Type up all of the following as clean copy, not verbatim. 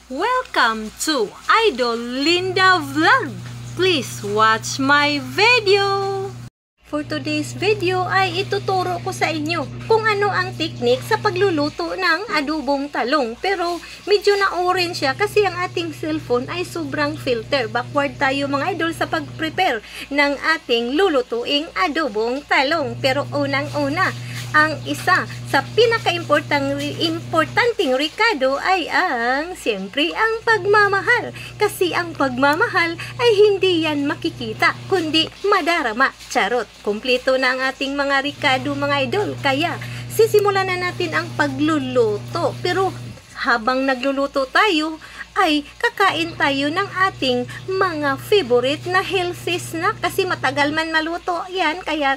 Welcome to Idol Linda Vlog. Please watch my video. For today's video ay ituturo ko sa inyo kung ano ang technique sa pagluluto ng adobong talong. Pero medyo na-orange siya kasi ang ating cellphone ay sobrang filter. Backward tayo mga idol sa pag-prepare ng ating lulutuing adobong talong. Pero unang-una, ang isa sa pinaka-importanting rekado ay siyempre ang pagmamahal. Kasi ang pagmamahal ay hindi yan makikita, kundi madarama. Charot! Kumpleto na ang ating mga rekado mga idol. Kaya sisimulan na natin ang pagluluto. Pero habang nagluluto tayo, ay kakain tayo ng ating mga favorite na healthy snack. Kasi matagal man maluto yan, kaya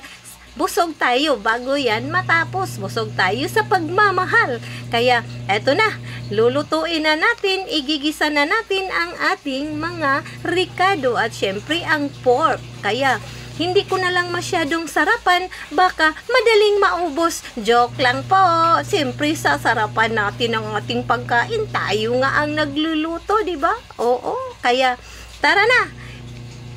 busog tayo bago yan matapos. Busog tayo sa pagmamahal. Kaya eto na, lulutuin na natin, igigisa na natin ang ating mga rekado at syempre ang pork. Kaya hindi ko na lang masyadong sarapan, baka madaling maubos. Joke lang po. Siyempre sasarapan natin ang ating pagkain. Tayo nga ang nagluluto, di ba? Oo. Kaya tara na.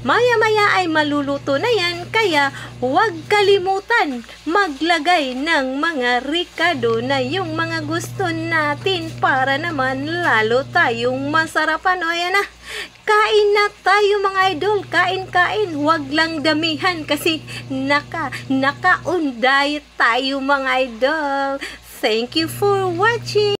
Maya-maya ay maluluto na yan, kaya huwag kalimutan maglagay ng mga rekado na yung mga gusto natin para naman lalo tayong masarapan. O yan na, kain na tayo mga idol, kain-kain, huwag lang damihan kasi naka-on diet tayo mga idol. Thank you for watching.